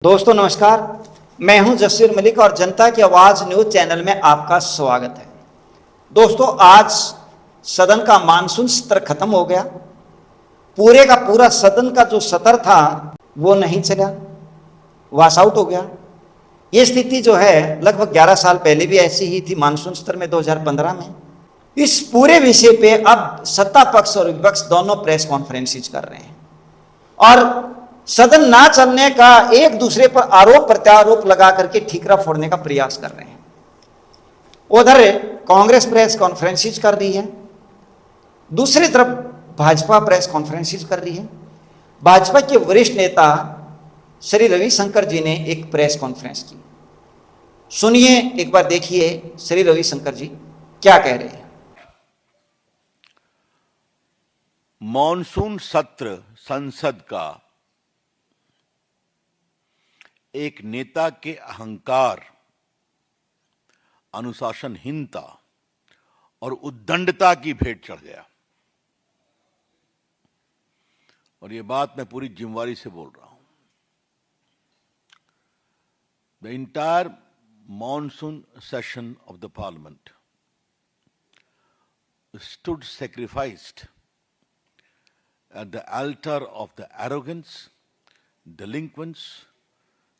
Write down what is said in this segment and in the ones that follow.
दोस्तों नमस्कार, मैं हूं जसीर मलिक और जनता की आवाज न्यूज चैनल में आपका स्वागत है। दोस्तों आज सदन का मानसून सत्र खत्म हो गया। पूरे का पूरा सदन का जो सत्र था वो नहीं चला, वॉश आउट हो गया। ये स्थिति जो है लगभग 11 साल पहले भी ऐसी ही थी, मानसून सत्र में 2015 में। इस पूरे विषय पे अब सत्ता पक्ष और विपक्ष दोनों प्रेस कॉन्फ्रेंसिस कर रहे हैं और सदन ना चलने का एक दूसरे पर आरोप प्रत्यारोप लगा करके ठीकरा फोड़ने का प्रयास कर रहे हैं। उधर कांग्रेस प्रेस कॉन्फ्रेंसिस कर रही है, दूसरी तरफ भाजपा प्रेस कॉन्फ्रेंसिस कर रही है। भाजपा के वरिष्ठ नेता श्री रविशंकर जी ने एक प्रेस कॉन्फ्रेंस की, सुनिए एक बार, देखिए श्री रविशंकर जी क्या कह रहे हैं। मॉनसून सत्र संसद का एक नेता के अहंकार, अनुशासनहीनता और उद्दंडता की भेंट चढ़ गया। और यह बात मैं पूरी जिम्मेवारी से बोल रहा हूं। The entire monsoon session of the parliament stood sacrificed at the altar of the arrogance, delinquence,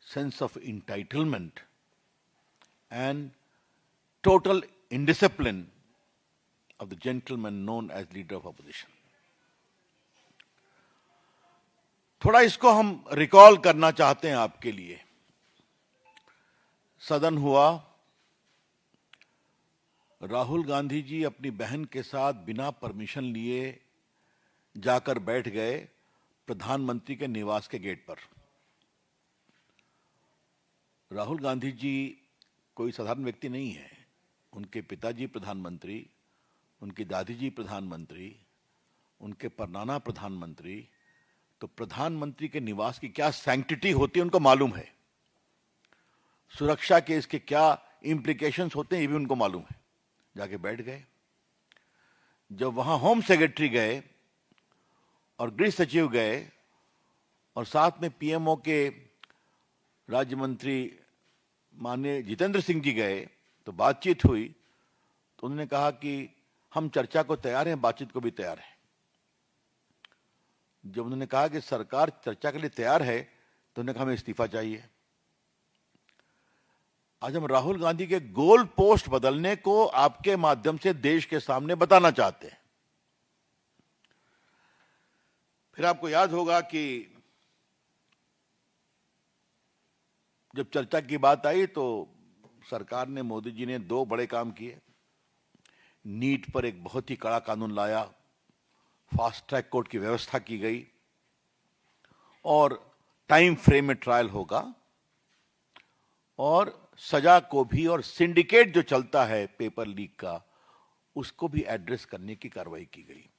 sense of entitlement, and total indiscipline of the gentleman known as leader of opposition. थोड़ा इसको हम रिकॉल करना चाहते हैं आपके लिए। सदन हुआ, राहुल गांधी जी अपनी बहन के साथ बिना परमिशन लिए जाकर बैठ गए प्रधानमंत्री के निवास के गेट पर। राहुल गांधी जी कोई साधारण व्यक्ति नहीं है। उनके पिताजी प्रधानमंत्री, उनकी दादी जी प्रधानमंत्री, उनके परनाना प्रधानमंत्री। तो प्रधानमंत्री के निवास की क्या सैंक्टिटी होती है उनको मालूम है। सुरक्षा के इसके क्या इंप्लीकेशंस होते हैं ये भी उनको मालूम है। जाके बैठ गए। जब वहां होम सेक्रेटरी गए और गृह सचिव गए और साथ में पीएमओ के राज्य मंत्री माननीय जितेंद्र सिंह जी गए तो बातचीत हुई। तो उन्होंने कहा कि हम चर्चा को तैयार हैं, बातचीत को भी तैयार हैं। जब उन्होंने कहा कि सरकार चर्चा के लिए तैयार है तो उन्होंने कहा हमें इस्तीफा चाहिए। आज हम राहुल गांधी के गोल पोस्ट बदलने को आपके माध्यम से देश के सामने बताना चाहते हैं। फिर आपको याद होगा कि जब चर्चा की बात आई तो सरकार ने, मोदी जी ने 2 बड़े काम किए। नीट पर एक बहुत ही कड़ा कानून लाया, फास्ट ट्रैक कोर्ट की व्यवस्था की गई और टाइम फ्रेम में ट्रायल होगा और सजा को भी, और सिंडिकेट जो चलता है पेपर लीक का उसको भी एड्रेस करने की कार्रवाई की गई।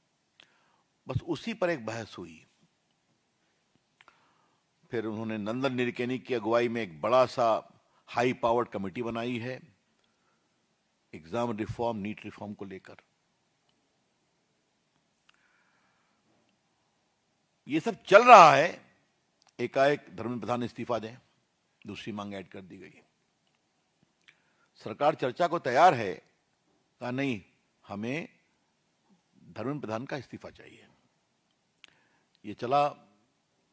बस उसी पर एक बहस हुई। फिर उन्होंने नंदन निलेकनी की अगुवाई में एक बड़ा सा हाई पावर्ड कमेटी बनाई है एग्जाम रिफॉर्म, नीट रिफॉर्म को लेकर। ये सब चल रहा है। एकाएक धर्मेंद्र प्रधान इस्तीफा दें, दूसरी मांग ऐड कर दी गई। सरकार चर्चा को तैयार है, कहा नहीं, हमें धर्मेंद्र प्रधान का इस्तीफा चाहिए। ये चला,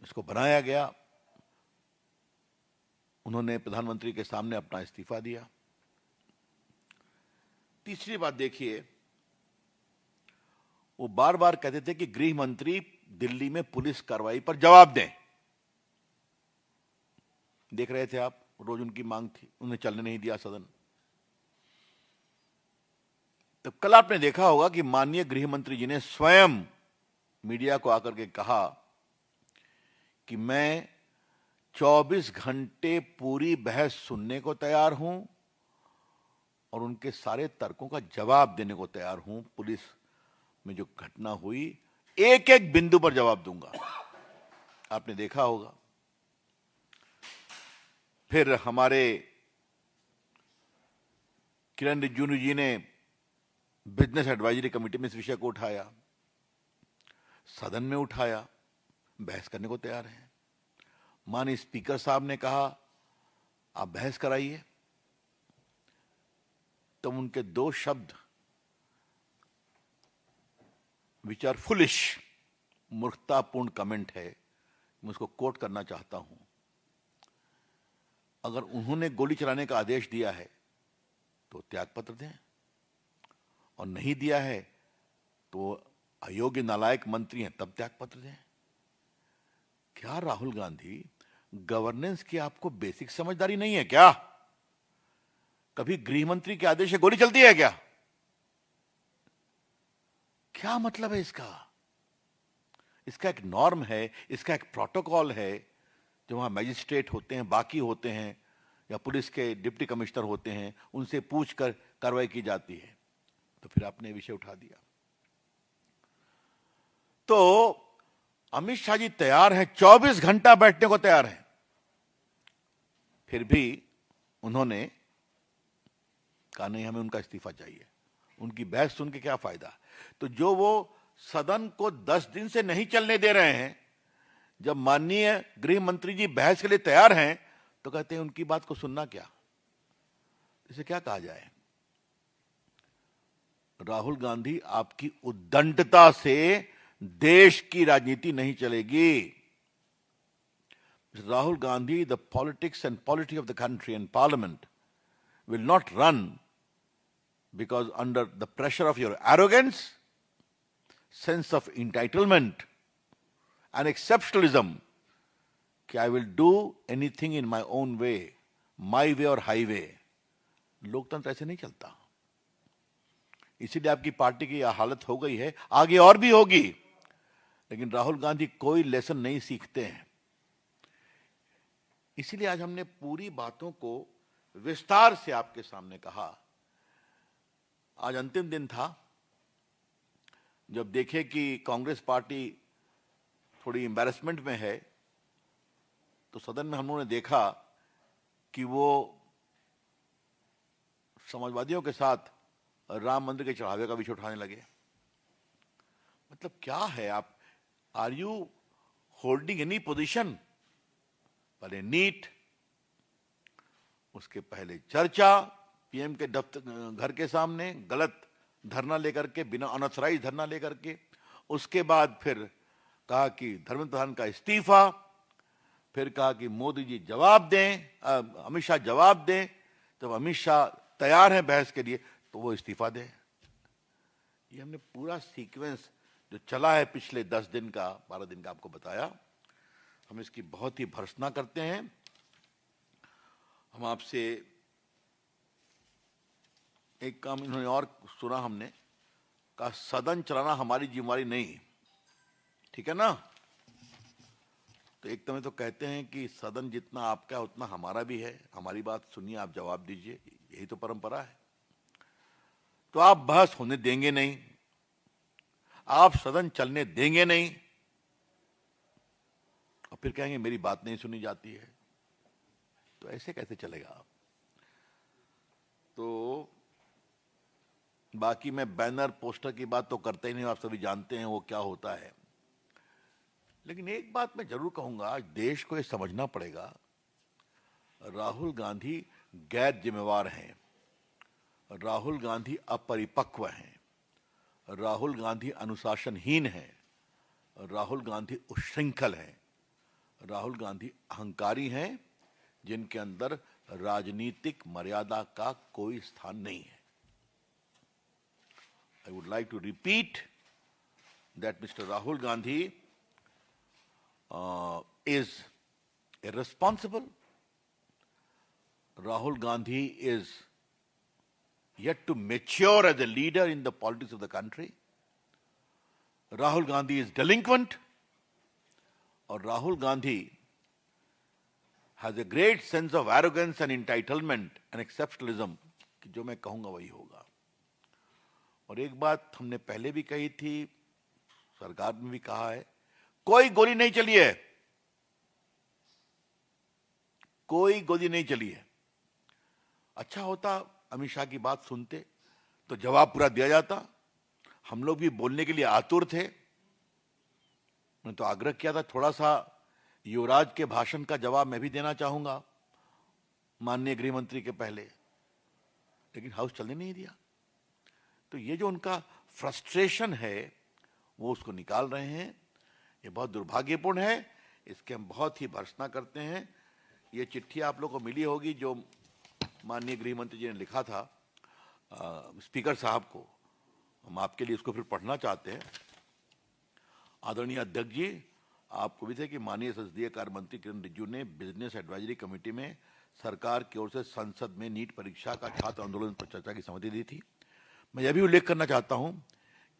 इसको बनाया गया। उन्होंने प्रधानमंत्री के सामने अपना इस्तीफा दिया। तीसरी बात देखिए, वो बार बार कहते थे कि गृह मंत्री दिल्ली में पुलिस कार्रवाई पर जवाब दें। देख रहे थे आप, रोज उनकी मांग थी, उन्हें चलने नहीं दिया सदन। तो कल आपने देखा होगा कि माननीय गृह मंत्री जी ने स्वयं मीडिया को आकर के कहा कि मैं 24 घंटे पूरी बहस सुनने को तैयार हूं और उनके सारे तर्कों का जवाब देने को तैयार हूं। पुलिस में जो घटना हुई, एक एक बिंदु पर जवाब दूंगा। आपने देखा होगा। फिर हमारे किरण रिजिजू जी ने बिजनेस एडवाइजरी कमेटी में इस विषय को उठाया, सदन में उठाया, बहस करने को तैयार है। माननीय स्पीकर साहब ने कहा आप बहस कराइए, तब उनके दो शब्द विच आर फुलिश, मूर्खतापूर्ण कमेंट है, मैं उसको कोट करना चाहता हूं। अगर उन्होंने गोली चलाने का आदेश दिया है तो त्यागपत्र दें, और नहीं दिया है तो अयोग्य नालायक मंत्री हैं तब त्यागपत्र दें। क्या राहुल गांधी, गवर्नेंस की आपको बेसिक समझदारी नहीं है क्या? कभी गृह मंत्री के आदेश से गोली चलती है क्या? क्या मतलब है इसका? इसका एक नॉर्म है, इसका एक प्रोटोकॉल है, जो वहां मैजिस्ट्रेट होते हैं, बाकी होते हैं, या पुलिस के डिप्टी कमिश्नर होते हैं, उनसे पूछकर कार्रवाई की जाती है। तो फिर आपने विषय उठा दिया। तो अमित शाह जी तैयार हैं, 24 घंटा बैठने को तैयार हैं, फिर भी उन्होंने कहा नहीं, हमें उनका इस्तीफा चाहिए। उनकी बहस सुन के क्या फायदा? तो जो वो सदन को 10 दिन से नहीं चलने दे रहे हैं, जब माननीय गृह मंत्री जी बहस के लिए तैयार हैं, तो कहते हैं उनकी बात को सुनना क्या? इसे क्या कहा जाए? राहुल गांधी, आपकी उद्दंडता से देश की राजनीति नहीं चलेगी। Rahul Gandhi, the politics and polity of the country and parliament will not run because under the pressure of your arrogance, sense of entitlement and exceptionalism, कि I will do anything in my own way, my way or highway. लोकतंत्र ऐसे नहीं चलता। इसीलिए आपकी party की यह हालत हो गई है, आगे और भी होगी। लेकिन राहुल गांधी कोई लेसन नहीं सीखते हैं। इसीलिए आज हमने पूरी बातों को विस्तार से आपके सामने कहा। आज अंतिम दिन था, जब देखे कि कांग्रेस पार्टी थोड़ी एम्बैरेसमेंट में है, तो सदन में हम लोगों ने देखा कि वो समाजवादियों के साथ राम मंदिर के चढ़ावे का विषय उठाने लगे। मतलब क्या है? आप are you holding any position? पहले नीट, उसके पहले चर्चा पीएम के दफ्तर घर के सामने गलत धरना लेकर के, बिना अनऑथराइज्ड धरना लेकर के, उसके बाद फिर कहा कि धर्मेंद्र प्रधान का इस्तीफा, फिर कहा कि मोदी जी जवाब दें, अमित शाह जवाब दें। जब अमित शाह तैयार हैं बहस के लिए तो वो इस्तीफा दें। ये हमने पूरा सीक्वेंस जो चला है पिछले 10 दिन का, 12 दिन का आपको बताया। हम इसकी बहुत ही भर्त्सना करते हैं। हम आपसे एक काम इन्होंने और सुना, हमने कहा सदन चलाना हमारी जिम्मेवारी नहीं, ठीक है ना? तो एक समय तो कहते हैं कि सदन जितना आपका उतना हमारा भी है, हमारी बात सुनिए, आप जवाब दीजिए, यही तो परंपरा है। तो आप बहस होने देंगे नहीं, आप सदन चलने देंगे नहीं, और फिर कहेंगे मेरी बात नहीं सुनी जाती है। तो ऐसे कैसे चलेगा? तो बाकी मैं बैनर पोस्टर की बात तो करते ही नहीं, आप सभी जानते हैं वो क्या होता है। लेकिन एक बात मैं जरूर कहूंगा, आज देश को ये समझना पड़ेगा, राहुल गांधी गैर जिम्मेवार हैं, राहुल गांधी अपरिपक्व हैं, राहुल गांधी अनुशासनहीन हैं, राहुल गांधी उच्छृंखल हैं, राहुल गांधी अहंकारी हैं, जिनके अंदर राजनीतिक मर्यादा का कोई स्थान नहीं है। I would like to repeat that Mr. Rahul Gandhi is irresponsible. Rahul Gandhi is yet to mature as a leader in the politics of the country. Rahul Gandhi is delinquent, or Rahul Gandhi has a great sense of arrogance and entitlement and exceptionalism, कि जो मैं कहूंगा वही होगा। और एक बात हमने पहले भी कही थी, सरकार में भी कहा है, कोई गोली नहीं चली है, कोई गोली नहीं चली है। अच्छा होता अमित शाह की बात सुनते तो जवाब पूरा दिया जाता। हम लोग भी बोलने के लिए आतुर थे। मैं तो आग्रह किया था थोड़ा सा युवराज के भाषण का जवाब मैं भी देना चाहूंगा माननीय गृह मंत्री के पहले, लेकिन हाउस चलने नहीं दिया। तो ये जो उनका फ्रस्ट्रेशन है वो उसको निकाल रहे हैं, ये बहुत दुर्भाग्यपूर्ण है, इसके हम बहुत ही भर्त्सना करते हैं। ये चिट्ठी आप लोग को मिली होगी जो माननीय गृह मंत्री जी ने लिखा था स्पीकर साहब को, हम आपके लिए इसको फिर पढ़ना चाहते हैं। आदरणीय अध्यक्ष जी, आपको भी थे कि माननीय संसदीय कार्य मंत्री किरण रिजिजू ने बिजनेस एडवाइजरी कमेटी में सरकार की ओर से संसद में नीट परीक्षा का छात्र आंदोलन पर चर्चा की सहमति दी थी। मैं यह भी उल्लेख करना चाहता हूं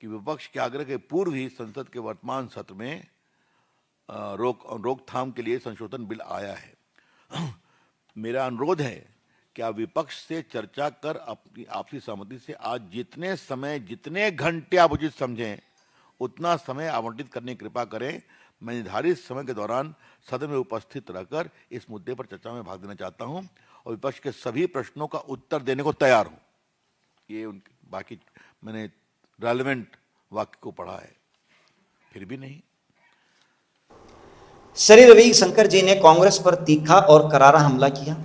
कि विपक्ष के आग्रह के पूर्व ही संसद के वर्तमान सत्र में रोकथाम के लिए संशोधन बिल आया है। मेरा अनुरोध है कि आप विपक्ष से चर्चा कर अपनी आपसी सहमति से आज जितने घंटे आप उचित समझें उतना समय आवंटित करने की कृपा करें। मैं निर्धारित समय के दौरान सदन में उपस्थित रहकर इस मुद्दे पर चर्चा में भाग लेना चाहता हूं और विपक्ष के सभी प्रश्नों का उत्तर देने को तैयार हूं। ये उनके बाकी मैंने रेलेवेंट वाक्य को पढ़ा है, फिर भी नहीं। श्री रविशंकर जी ने कांग्रेस पर तीखा और करारा हमला किया।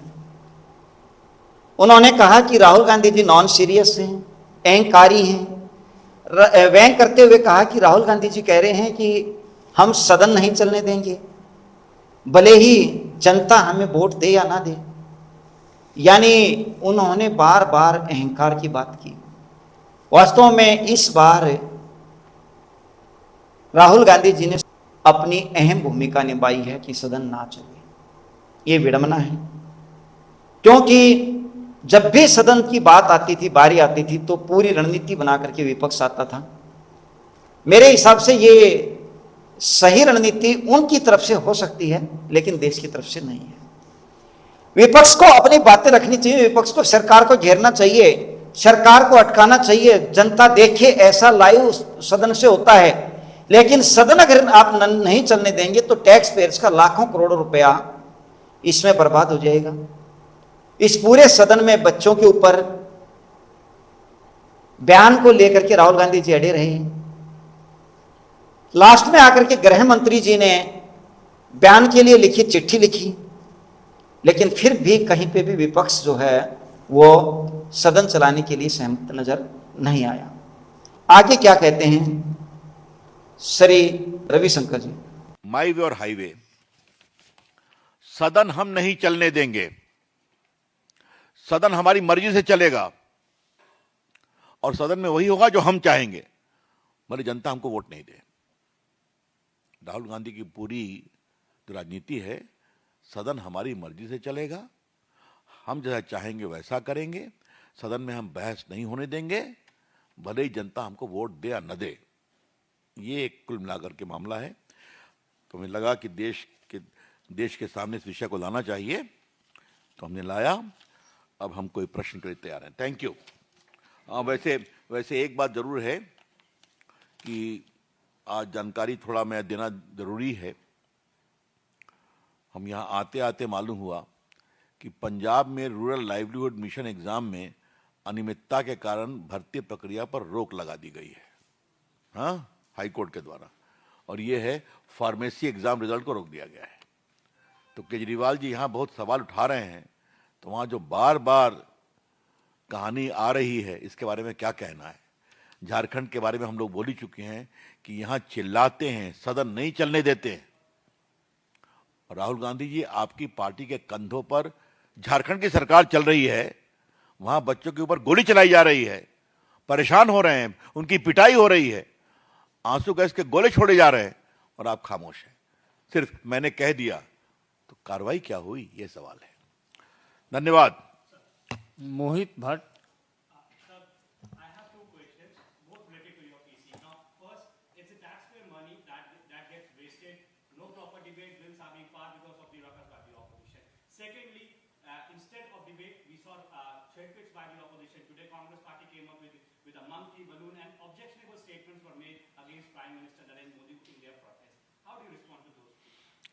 उन्होंने कहा कि राहुल गांधी जी नॉन सीरियस हैं, अहंकारी हैं। व्यंग करते हुए कहा कि राहुल गांधी जी कह रहे हैं कि हम सदन नहीं चलने देंगे, भले ही जनता हमें वोट दे या ना दे। यानी उन्होंने बार बार अहंकार की बात की। वास्तव में इस बार राहुल गांधी जी ने अपनी अहम भूमिका निभाई है कि सदन ना चले। ये विडंबना है, क्योंकि जब भी सदन की बात आती थी, बारी आती थी, तो पूरी रणनीति बना करके विपक्ष आता था। मेरे हिसाब से ये सही रणनीति उनकी तरफ से हो सकती है, लेकिन देश की तरफ से नहीं है। विपक्ष को अपनी बातें रखनी चाहिए, विपक्ष को सरकार को घेरना चाहिए, सरकार को अटकाना चाहिए, जनता देखे ऐसा लाइव सदन से होता है। लेकिन सदन अगर आप नहीं चलने देंगे तो टैक्स पेयर्स का लाखों करोड़ों रुपया इसमें बर्बाद हो जाएगा। इस पूरे सदन में बच्चों के ऊपर बयान को लेकर के राहुल गांधी जी अड़े रहे। लास्ट में आकर के गृह मंत्री जी ने बयान के लिए लिखी चिट्ठी लिखी, लेकिन फिर भी कहीं पे भी विपक्ष जो है वो सदन चलाने के लिए सहमत नजर नहीं आया। आगे क्या कहते हैं श्री रविशंकर जी। माई वे और हाईवे, सदन हम नहीं चलने देंगे, सदन हमारी मर्जी से चलेगा और सदन में वही होगा जो हम चाहेंगे, भले जनता हमको वोट नहीं दे। राहुल गांधी की पूरी जो राजनीति है, सदन हमारी मर्जी से चलेगा, हम जैसा चाहेंगे वैसा करेंगे, सदन में हम बहस नहीं होने देंगे, भले ही जनता हमको वोट दे या न दे। ये एक कुल मिलाकर के मामला है। तो हमें लगा कि देश के सामने इस विषय को लाना चाहिए, तो हमने लाया। अब हम कोई प्रश्न के लिए तैयार हैं। Thank you. वैसे एक बात जरूर है कि आज जानकारी थोड़ा मैं देना जरूरी है। हम यहाँ आते आते मालूम हुआ कि पंजाब में रूरल लाइवलीहुड मिशन एग्जाम में अनियमितता के कारण भर्ती प्रक्रिया पर रोक लगा दी गई है, हाँ, हाई कोर्ट के द्वारा। और ये है फार्मेसी एग्जाम रिजल्ट को रोक दिया गया है। तो केजरीवाल जी यहाँ बहुत सवाल उठा रहे हैं, तो वहाँ जो बार बार कहानी आ रही है इसके बारे में क्या कहना है। झारखंड के बारे में हम लोग बोल ही चुके हैं कि यहाँ चिल्लाते हैं, सदन नहीं चलने देते हैं। और राहुल गांधी जी, आपकी पार्टी के कंधों पर झारखंड की सरकार चल रही है, वहां बच्चों के ऊपर गोली चलाई जा रही है, परेशान हो रहे हैं, उनकी पिटाई हो रही है, आंसू गैस के गोले छोड़े जा रहे हैं और आप खामोश हैं। सिर्फ मैंने कह दिया तो कार्रवाई क्या हुई, यह सवाल है। धन्यवाद। मोहित Bhatt.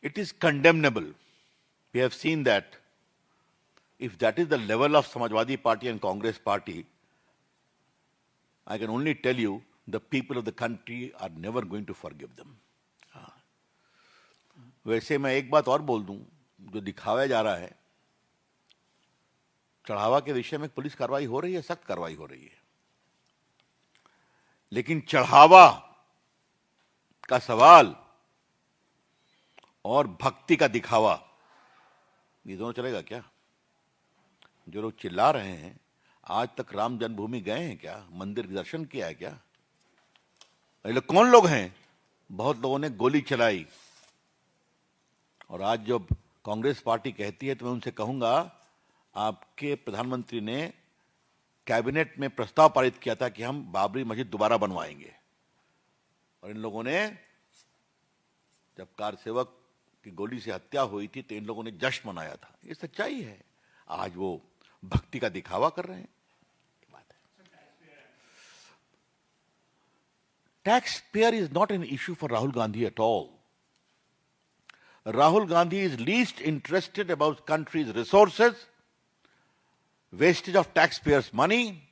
It is condemnable. We have seen that. If that is the level of Samajwadi Party and Congress Party, I can only tell you the people of the country are never going to forgive them. वैसे मैं एक बात और बोल दूं, जो दिखाया जा रहा है, चढ़ावा के विषय में पुलिस कार्रवाई हो रही है, सख्त कार्रवाई हो रही है, लेकिन चढ़ावा का सवाल और भक्ति का दिखावा, ये दोनों चलेगा क्या? जो लोग चिल्ला रहे हैं, आज तक राम जन्मभूमि गए हैं क्या? मंदिर दर्शन किया है क्या? ये लोग कौन लोग हैं? बहुत लोगों ने गोली चलाई। और आज जब कांग्रेस पार्टी कहती है, तो मैं उनसे कहूंगा, आपके प्रधानमंत्री ने कैबिनेट में प्रस्ताव पारित किया था कि हम बाबरी मस्जिद दोबारा बनवाएंगे, और इन लोगों ने, जब कार सेवक की गोली से हत्या हुई थी, तो इन लोगों ने जश्न मनाया था। ये सच्चाई है। आज वो भक्ति का दिखावा कर रहे हैं। Taxpayer is not an issue for Rahul Gandhi at all. Rahul Gandhi is least interested about country's resources, wastage of taxpayers' money,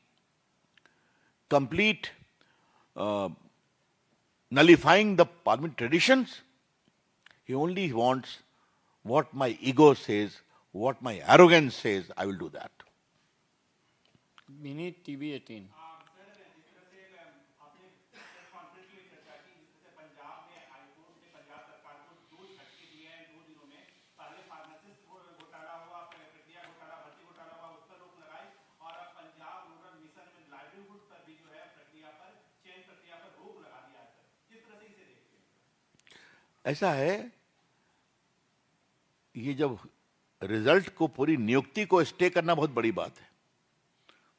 complete nullifying the parliament traditions. He only wants what my ego says, what my arrogance says, I will do that. Vineet TV 18। ऐसा है, ये जब result को, पूरी नियुक्ति को stay करना बहुत बड़ी बात है।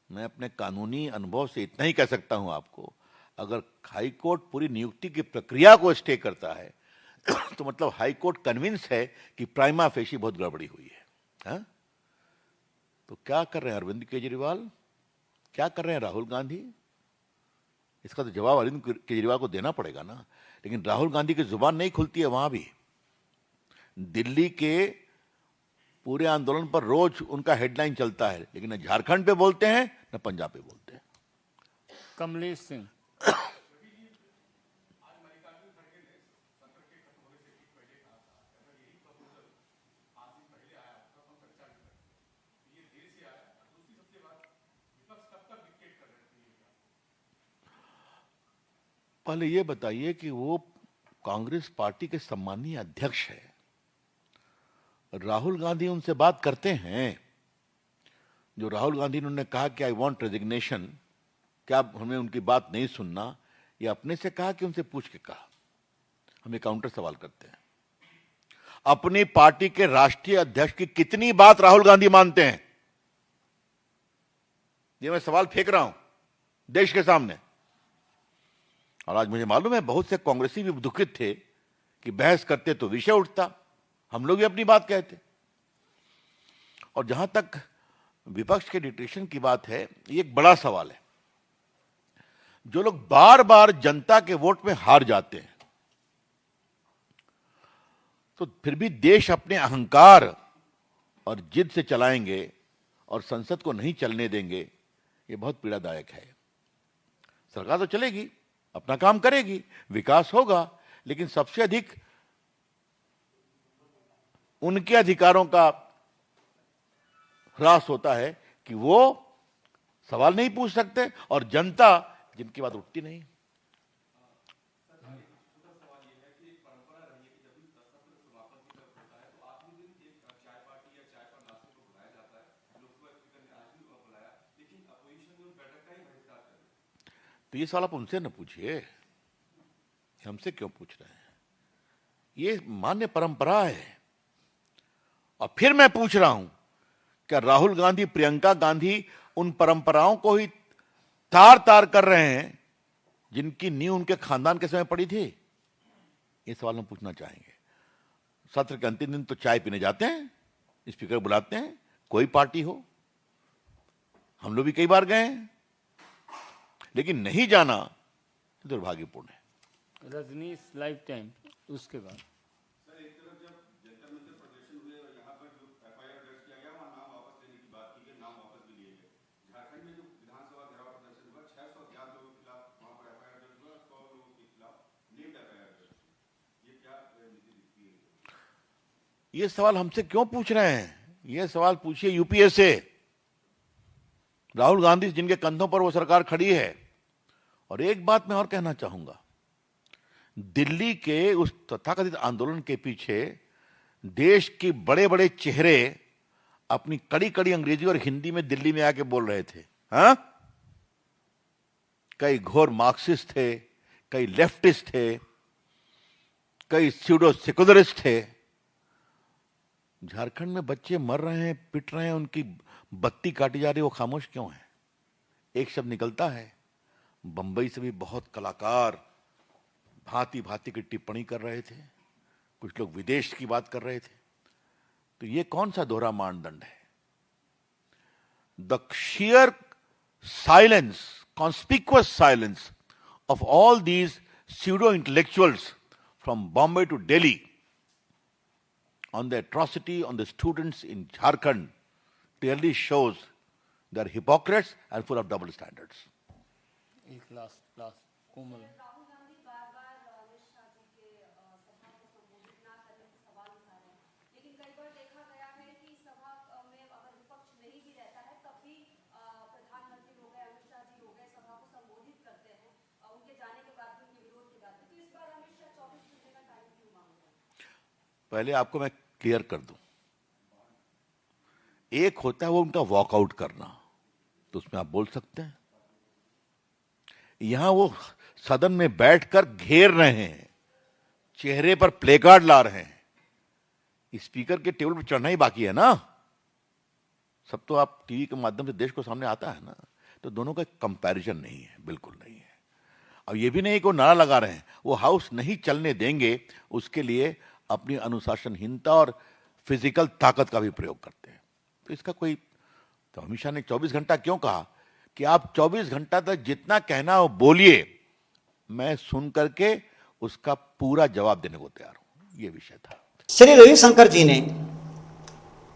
मैं अपने कानूनी अनुभव से इतना ही कह सकता हूं आपको, अगर हाई कोर्ट पूरी नियुक्ति की प्रक्रिया को स्टे करता है तो मतलब हाई कोर्ट कन्विंस है कि प्राइमा फेशी बहुत गड़बड़ी हुई है। हा? तो क्या कर रहे हैं अरविंद केजरीवाल, क्या कर रहे हैं राहुल गांधी? इसका तो जवाब अरविंद केजरीवाल को देना पड़ेगा ना। लेकिन राहुल गांधी की जुबान नहीं खुलती है वहां भी। दिल्ली के पूरे आंदोलन पर रोज उनका हेडलाइन चलता है, लेकिन न झारखंड पे बोलते हैं न पंजाब पे बोलते हैं। कमलेश सिंह। पहले ये बताइए कि वो कांग्रेस पार्टी के सम्मानीय अध्यक्ष है, राहुल गांधी उनसे बात करते हैं। जो राहुल गांधी ने कहा कि आई वांट रेजिग्नेशन, क्या हमें उनकी बात नहीं सुनना, ये अपने से कहा कि उनसे पूछ के कहा? हम ये काउंटर सवाल करते हैं। अपनी पार्टी के राष्ट्रीय अध्यक्ष की कितनी बात राहुल गांधी मानते हैं? ये मैं सवाल फेंक रहा हूं देश के सामने। और आज मुझे मालूम है बहुत से कांग्रेसी भी दुखित थे कि बहस करते तो विषय उठता, हम लोग भी अपनी बात कहते। और जहां तक विपक्ष के डिक्टेशन की बात है, ये एक बड़ा सवाल है। जो लोग बार बार जनता के वोट में हार जाते हैं, तो फिर भी देश अपने अहंकार और जिद से चलाएंगे और संसद को नहीं चलने देंगे, ये बहुत पीड़ादायक है। सरकार तो चलेगी, अपना काम करेगी, विकास होगा, लेकिन सबसे अधिक उनके अधिकारों का ह्रास होता है कि वो सवाल नहीं पूछ सकते और जनता जिनकी बात उठती नहीं। तो ये सवाल आप उनसे न पूछिए, हमसे क्यों पूछ रहे हैं? ये मान्य परंपरा है। और फिर मैं पूछ रहा हूं, क्या राहुल गांधी, प्रियंका गांधी उन परंपराओं को ही तार तार कर रहे हैं जिनकी नींव उनके खानदान के समय पड़ी थी? ये सवाल हम पूछना चाहेंगे। सत्र के अंतिम दिन तो चाय पीने जाते हैं, स्पीकर बुलाते हैं, कोई पार्टी हो, हम लोग भी कई बार गए हैं, लेकिन नहीं जाना दुर्भाग्यपूर्ण है। Rajneesh lifetime. उसके बाद ये सवाल हमसे क्यों पूछ रहे हैं? ये सवाल पूछिए यूपीए से, राहुल गांधी जिनके कंधों पर वो सरकार खड़ी है। और एक बात मैं और कहना चाहूंगा, दिल्ली के उस तथाकथित आंदोलन के पीछे देश के बड़े बड़े चेहरे अपनी कड़ी कड़ी अंग्रेजी और हिंदी में दिल्ली में आके बोल रहे थे। हाँ, कई घोर मार्क्सिस्ट थे, कई लेफ्टिस्ट थे, कई स्यूडो सेकुलरिस्ट थे। झारखंड में बच्चे मर रहे हैं, पिट रहे हैं, उनकी बत्ती काटी जा रही है, वो खामोश क्यों है? एक शब्द निकलता है। बंबई से भी बहुत कलाकार भांति भांति की टिप्पणी कर रहे थे, कुछ लोग विदेश की बात कर रहे थे। तो ये कौन सा दोहरा मानदंड है? The sheer silence, conspicuous silence of all these pseudo intellectuals from Bombay to Delhi on the atrocity on the students in Jharkhand clearly shows they are hypocrites and full of double standards. एक last कोमल राहुल गांधी बार-बार अमित शाह जी के सभा को संबोधित ना करने के सवाल उठा रहे हैं, लेकिन कई बार देखा गया है कि सभा में अगर विपक्ष नहीं भी रहता है तब भी प्रधानमंत्री हो गए, अमित शाह जी हो गए, सभा को संबोधित करते हैं उनके जाने के बाद भी, उनके विरोध के बाद भी। तो इस बार अमित शाह 24 घंटे का टाइम क्यों मांग रहे हैं? पहले आपको मैं क्लियर कर दूं, एक होता है वो उनका वॉकआउट करना, तो उसमें आप बोल सकते हैं। यहां वो सदन में बैठकर घेर रहे हैं, चेहरे पर प्लेकार्ड ला रहे हैं, स्पीकर के टेबल पर चढ़ना ही बाकी है ना। सब तो आप टीवी के माध्यम से देश को सामने आता है ना। तो दोनों का कंपैरिजन नहीं है, बिल्कुल नहीं है। अब ये भी नहीं कि वो नारा लगा रहे हैं, वो हाउस नहीं चलने देंगे, उसके लिए अपनी अनुशासनहीनता और फिजिकल ताकत का भी प्रयोग करते हैं। तो इसका कोई, तो अमित शाह ने 24 घंटा क्यों कहा कि आप 24 घंटा तक जितना कहना हो बोलिए, मैं सुन करके उसका पूरा जवाब देने को तैयार हूं। ये विषय था। श्री रविशंकर जी ने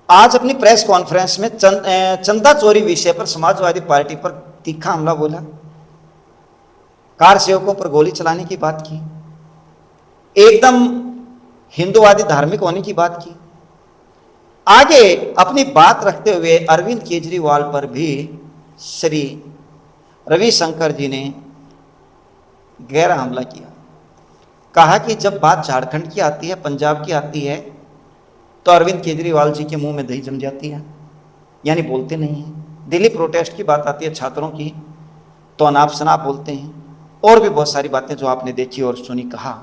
आज अपनी प्रेस कॉन्फ्रेंस में चंदा चोरी विषय पर समाजवादी पार्टी पर तीखा हमला बोला, कार सेवकों पर गोली चलाने की बात की, एकदम हिंदूवादी धार्मिक होने की बात की। आगे अपनी बात रखते हुए अरविंद केजरीवाल पर भी श्री रविशंकर जी ने गहरा हमला किया। कहा कि जब बात झारखंड की आती है, पंजाब की आती है, तो अरविंद केजरीवाल जी के मुंह में दही जम जाती है, यानी बोलते नहीं हैं। दिल्ली प्रोटेस्ट की बात आती है छात्रों की, तो अनाप शनाप बोलते हैं, और भी बहुत सारी बातें जो आपने देखी और सुनी। कहा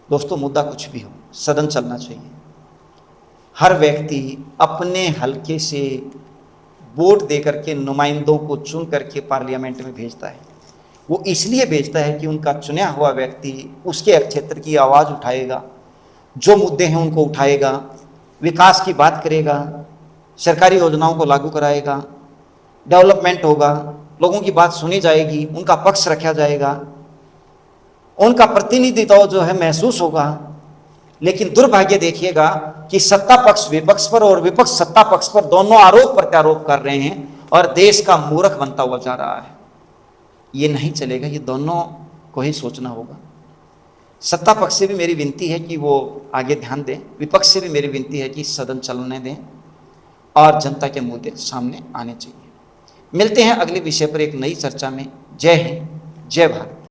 दोस्तों, मुद्दा कुछ भी हो, सदन चलना चाहिए। हर व्यक्ति अपने हलके से वोट दे करके नुमाइंदों को चुन करके पार्लियामेंट में भेजता है। वो इसलिए भेजता है कि उनका चुना हुआ व्यक्ति उसके क्षेत्र की आवाज़ उठाएगा, जो मुद्दे हैं उनको उठाएगा, विकास की बात करेगा, सरकारी योजनाओं को लागू कराएगा, डेवलपमेंट होगा, लोगों की बात सुनी जाएगी, उनका पक्ष रखा जाएगा, उनका प्रतिनिधित्व जो है महसूस होगा। लेकिन दुर्भाग्य देखिएगा कि सत्ता पक्ष विपक्ष पर और विपक्ष सत्ता पक्ष पर दोनों आरोप प्रत्यारोप कर रहे हैं और देश का मूर्ख बनता हुआ जा रहा है। ये नहीं चलेगा, ये दोनों को ही सोचना होगा। सत्ता पक्ष से भी मेरी विनती है कि वो आगे ध्यान दें, विपक्ष से भी मेरी विनती है कि सदन चलने दें और जनता के मुद्दे सामने आने चाहिए। मिलते हैं अगले विषय पर एक नई चर्चा में। जय हिंद, जय भारत।